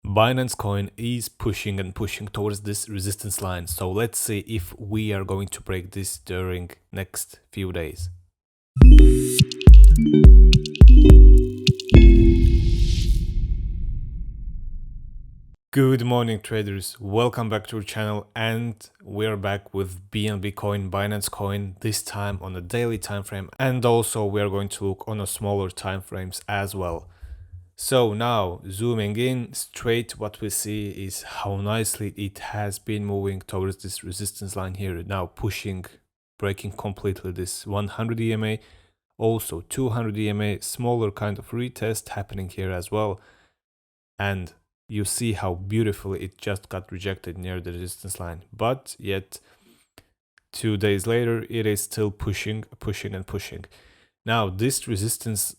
Binance coin is pushing and pushing towards this resistance line. So let's see if we are going to break this during next few days. Good morning traders, welcome back to our channel, and we're back with BNB coin, Binance coin, this time on a daily time frame, and also we are going to look on a smaller time frames as well. So now zooming in straight, what we see is how nicely it has been moving towards this resistance line here, now pushing, breaking completely this 100 EMA, also 200 EMA, smaller kind of retest happening here as well. And you see how beautifully it just got rejected near the resistance line, but yet 2 days later it is still pushing and pushing. Now this resistance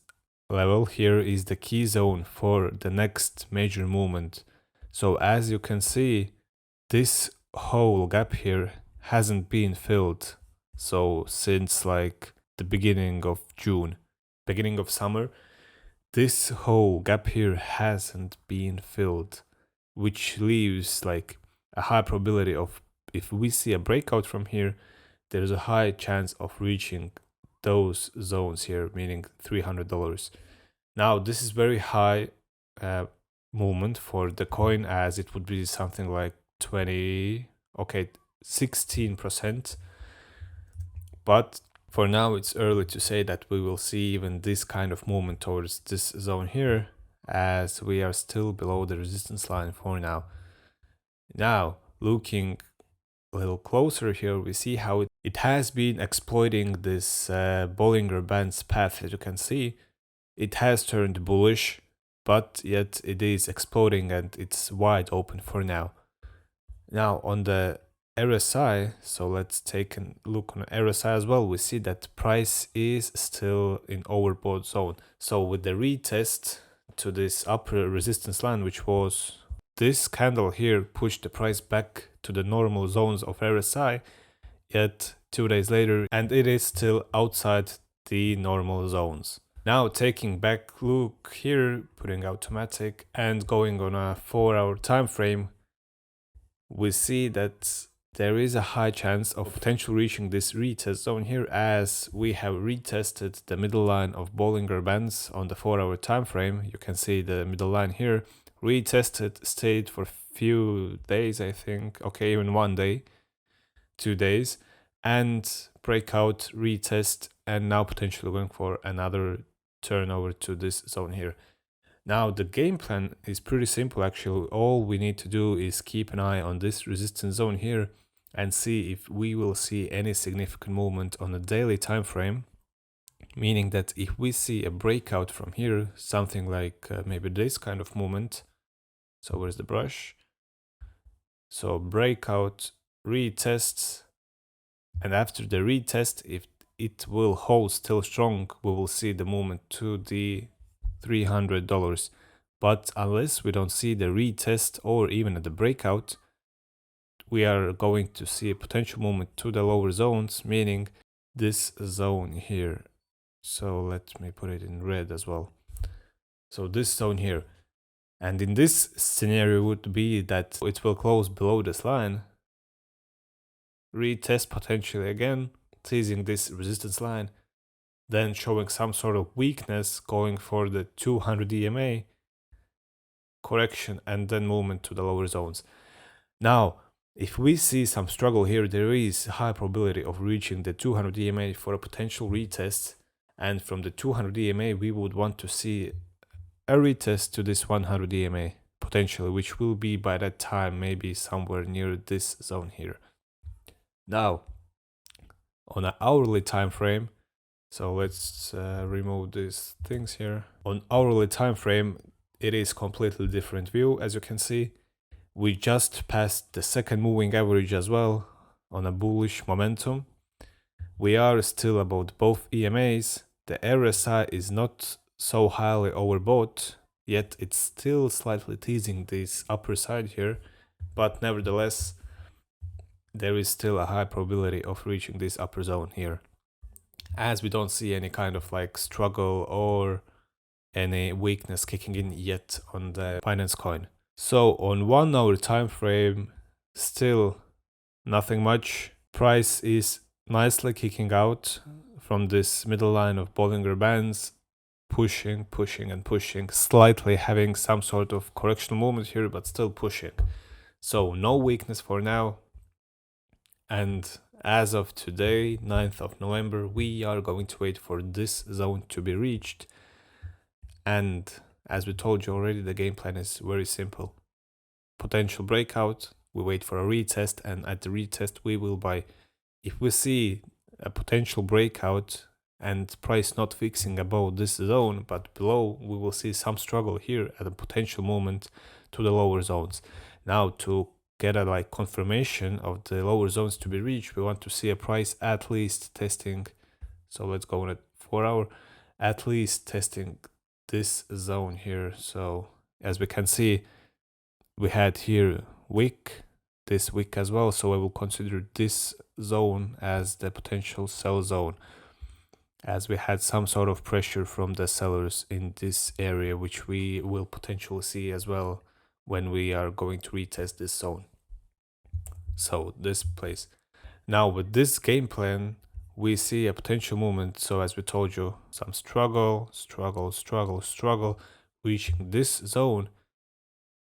level here is the key zone for the next major movement. So as you can see, this whole gap here hasn't been filled, so since like the beginning of June, beginning of summer, this whole gap here hasn't been filled, which leaves like a high probability of, if we see a breakout from here, there's a high chance of reaching those zones here, meaning $300. Now this is very high movement for the coin, as it would be something like 16%, but for now it's early to say that we will see even this kind of movement towards this zone here, as we are still below the resistance line for now. Now looking a little closer here, we see how it has been exploiting this Bollinger Bands path. As you can see, it has turned bullish, but yet it is exploding and it's wide open for now. Now on the RSI, so let's take a look on RSI as well. We see that price is still in overbought zone. So with the retest to this upper resistance line, which was this candle here, pushed the price back to the normal zones of RSI, yet 2 days later, and it is still outside the normal zones. Now taking back look here, putting automatic and going on a 4-hour time frame, we see that there is a high chance of potential reaching this retest zone here, as we have retested the middle line of Bollinger Bands on the 4-hour time frame. You can see the middle line here, retested, stayed for a few days, I think, okay, even 1 day, 2 days, and breakout, retest, and now potentially going for another turnover to this zone here. Now the game plan is pretty simple actually. All we need to do is keep an eye on this resistance zone here and see if we will see any significant movement on a daily time frame, meaning that if we see a breakout from here, something like maybe this kind of movement. So where's the brush? So breakout, retests, and after the retest, if it will hold still strong, we will see the movement to the $300. But unless we don't see the retest or even at the breakout, we are going to see a potential movement to the lower zones, meaning this zone here. So let me put it in red as well. So this zone here, and in this scenario would be that it will close below this line, retest potentially again, teasing this resistance line, then showing some sort of weakness, going for the 200 EMA, correction, and then movement to the lower zones. Now if we see some struggle here, there is high probability of reaching the 200 EMA for a potential retest, and from the 200 EMA we would want to see a retest to this 100 EMA potentially, which will be by that time maybe somewhere near this zone here. Now on an hourly time frame, so let's remove these things here. On hourly time frame, it is completely different view. As you can see, we just passed the second moving average as well on a bullish momentum. We are still above both EMAs. The RSI is not so highly overbought, yet it's still slightly teasing this upper side here, but nevertheless there is still a high probability of reaching this upper zone here, as we don't see any kind of like struggle or any weakness kicking in yet on the Binance coin. So on 1 hour time frame, still nothing much. Price is nicely kicking out from this middle line of Bollinger Bands, pushing, slightly having some sort of correctional movement here, but still pushing. So no weakness for now. And as of today, 9th of November, we are going to wait for this zone to be reached. And as we told you already, the game plan is very simple. Potential breakout, we wait for a retest, and at the retest we will buy. If we see a potential breakout and price not fixing above this zone but below, we will see some struggle here at a potential moment to the lower zones. Now to get a confirmation of the lower zones to be reached, we want to see a price at least testing. So let's go on at 4 hour, at least testing this zone here. So as we can see, we had here wick, this wick as well, so I will consider this zone as the potential sell zone, as we had some sort of pressure from the sellers in this area, which we will potentially see as well when we are going to retest this zone. So this place. Now with this game plan, we see a potential movement. So as we told you, some struggle, reaching this zone,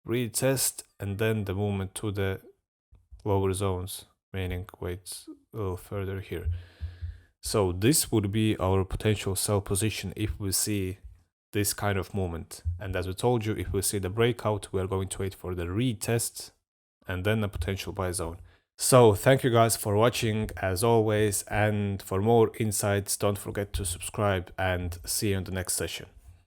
retest, and then the movement to the lower zones, meaning wait a little further here. So this would be our potential sell position if we see this kind of movement. And as we told you, if we see the breakout, we are going to wait for the retest and then a potential buy zone. So thank you guys for watching as always, and for more insights, don't forget to subscribe, and see you in the next session.